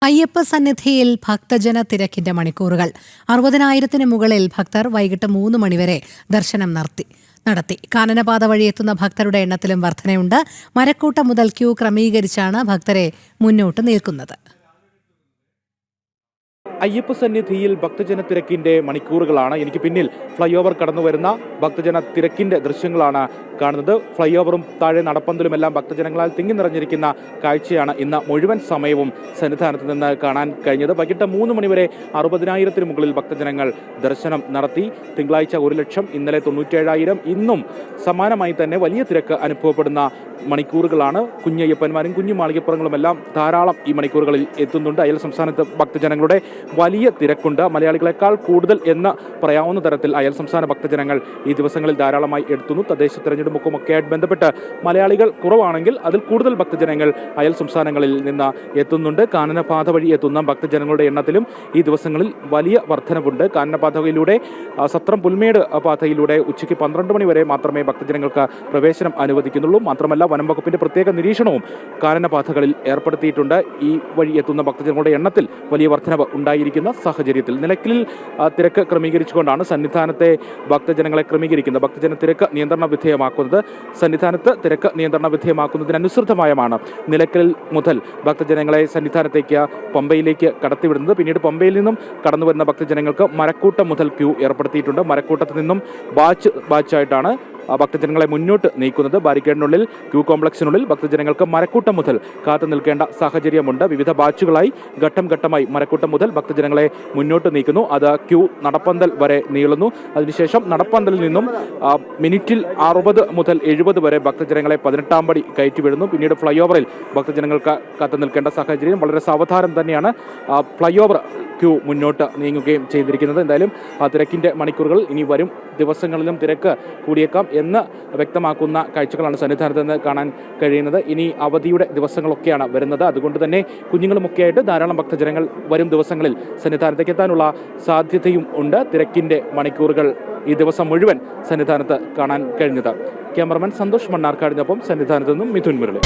അയ്യപ്പ സന്നിധിയിൽ ഭക്തജന തിരക്കിന്റെ മണിക്കൂറുകൾ 60,000-ന് മുകളിൽ ഭക്തർ വൈകിട്ട് 3 മണിവരെ ദർശനം നടത്തി. കാനനപാത വഴി എത്തുന്ന ഭക്തരുടെ എണ്ണത്തിലും വർധനയുണ്ട്. മരക്കൂട്ടം മുതൽ ക്യൂ ക്രമീകരിച്ചാണ് ഭക്തരെ മുന്നോട്ട് നിൽക്കുന്നത്. അയ്യപ്പ സന്നിധിയിൽ ഭക്തജന തിരക്കിന്റെ മണിക്കൂറുകളാണ്. എനിക്ക് പിന്നിൽ ഫ്ലൈ ഓവർ കടന്നു വരുന്ന ഭക്തജന തിരക്കിന്റെ ദൃശ്യങ്ങളാണ് കാണുന്നത്. ഫ്ലൈ ഓവറും താഴെ നടപ്പന്തലുമെല്ലാം ഭക്തജനങ്ങളാൽ തിങ്ങി നിറഞ്ഞിരിക്കുന്ന കാഴ്ചയാണ് ഇന്ന് മുഴുവൻ സമയവും സന്നിധാനത്ത് നിന്ന് കാണാൻ കഴിഞ്ഞത്. വൈകിട്ട് 3 മണിവരെ 60,000-ന് മുകളിൽ ഭക്തജനങ്ങൾ ദർശനം നടത്തി. തിങ്കളാഴ്ച 1,00,000, ഇന്നലെ 97,000. ഇന്നും സമാനമായി തന്നെ വലിയ തിരക്ക് അനുഭവപ്പെടുന്ന മണിക്കൂറുകളാണ്. കുഞ്ഞയ്യപ്പന്മാരും കുഞ്ഞു മാളികപ്പുറങ്ങളുമെല്ലാം ധാരാളം ഈ മണിക്കൂറുകളിൽ എത്തുന്നുണ്ട്. അയൽ സംസ്ഥാനത്ത് ഭക്തജനങ്ങളുടെ വലിയ തിരക്കുണ്ട്. മലയാളികളെക്കാൾ കൂടുതൽ എന്ന് പറയാവുന്ന തരത്തിൽ അയൽ സംസ്ഥാന ഭക്തജനങ്ങൾ ഈ ദിവസങ്ങളിൽ ധാരാളമായി എത്തുന്നു. തദ്ദേശ തെരഞ്ഞെടുപ്പൊക്കെ ആയിട്ട് ബന്ധപ്പെട്ട് മലയാളികൾ കുറവാണെങ്കിൽ അതിൽ കൂടുതൽ ഭക്തജനങ്ങൾ അയൽ സംസ്ഥാനങ്ങളിൽ നിന്ന് എത്തുന്നുണ്ട്. കാനനപാത വഴി എത്തുന്ന ഭക്തജനങ്ങളുടെ എണ്ണത്തിലും ഈ ദിവസങ്ങളിൽ വലിയ വർധനവുണ്ട്. കാനനപാതയിലൂടെ സത്രം പുൽമേട് പാതയിലൂടെ ഉച്ചയ്ക്ക് 12 മണി വരെ മാത്രമേ ഭക്തജനങ്ങൾക്ക് പ്രവേശനം അനുവദിക്കുന്നുള്ളൂ. മാത്രമല്ല വനം വകുപ്പിന്റെ പ്രത്യേക നിരീക്ഷണവും കാനനപാതകളിൽ ഏർപ്പെടുത്തിയിട്ടുണ്ട്. ഈ വഴി എത്തുന്ന ഭക്തജനങ്ങളുടെ എണ്ണത്തിൽ വലിയ വർധനവ് ഉണ്ടായിരിക്കുന്ന സാഹചര്യത്തിൽ നിലയ്ക്കലിൽ തിരക്ക് ക്രമീകരിച്ചുകൊണ്ടാണ് സന്നിധാനത്തെ ഭക്തജനങ്ങളെ ക്രമീകരിക്കുന്നത്. ഭക്തജന തിരക്ക് നിയന്ത്രണ വിധേയമാക്കുന്നത്. സന്നിധാനത്ത് തിരക്ക് നിയന്ത്രണ വിധേയമാക്കുന്നതിനനുസൃതമായമാണ് നിലയ്ക്കലിൽ മുതൽ ഭക്തജനങ്ങളെ സന്നിധാനത്തേക്ക് പമ്പയിലേക്ക് കടത്തിവിടുന്നത്. പിന്നീട് പമ്പയിൽ നിന്നും കടന്നു വരുന്ന ഭക്തജനങ്ങൾക്ക് മരക്കൂട്ടം മുതൽ ക്യൂ ഏർപ്പെടുത്തിയിട്ടുണ്ട്. മരക്കൂട്ടത്തിൽ നിന്നും ബാച്ചായിട്ടാണ് ഭക്തജനങ്ങളെ മുന്നോട്ട് നീക്കുന്നത്. ബാരിക്കേഡിനുള്ളിൽ ക്യൂ കോംപ്ലക്സിനുള്ളിൽ ഭക്തജനങ്ങൾക്ക് മരക്കൂട്ടം മുതൽ കാത്തു നിൽക്കേണ്ട സാഹചര്യമുണ്ട്. വിവിധ ബാച്ചുകളായി ഘട്ടം ഘട്ടമായി മരക്കൂട്ടം മുതൽ ഭക്തജനങ്ങളെ മുന്നോട്ട് നീക്കുന്നു. അത് ക്യൂ നടപ്പന്തൽ വരെ നീളുന്നു. അതിനുശേഷം നടപ്പന്തലിൽ നിന്നും മിനിറ്റിൽ 60 മുതൽ 70 വരെ ഭക്തജനങ്ങളെ 18-ാം പടി കയറ്റിവിടുന്നു. പിന്നീട് ഫ്ലൈ ഓവറിൽ ഭക്തജനങ്ങൾക്ക് കാത്തു നിൽക്കേണ്ട സാഹചര്യം. വളരെ സാവധാനം തന്നെയാണ് ഫ്ലൈ ഓവർ ക്യൂ മുന്നോട്ട് നീങ്ങുകയും ചെയ്തിരിക്കുന്നത്. എന്തായാലും തിരക്കിന്റെ മണിക്കൂറുകൾ ഇനി വരും ദിവസങ്ങളിലും തിരക്ക് കൂടിയേക്കാം എന്ന് വ്യക്തമാക്കുന്ന കാഴ്ചകളാണ് സന്നിധാനത്ത് നിന്ന് കാണാൻ കഴിയുന്നത്. ഇനി അവധിയുടെ ദിവസങ്ങളൊക്കെയാണ് വരുന്നത്. അതുകൊണ്ട് തന്നെ കുഞ്ഞുങ്ങളുമൊക്കെയായിട്ട് ധാരാളം ഭക്തജനങ്ങൾ വരും ദിവസങ്ങളിൽ സന്നിധാനത്തേക്ക് എത്താനുള്ള സാധ്യതയും ഉണ്ട്. തിരക്കിന്റെ മണിക്കൂറുകൾ ഈ ദിവസം മുഴുവൻ സന്നിധാനത്ത് കാണാൻ കഴിഞ്ഞത്. ക്യാമറമാൻ സന്തോഷ് മണ്ണാർക്കാടിനൊപ്പം സന്നിധാനത്ത് നിന്നും മിഥുൻ മുരളി.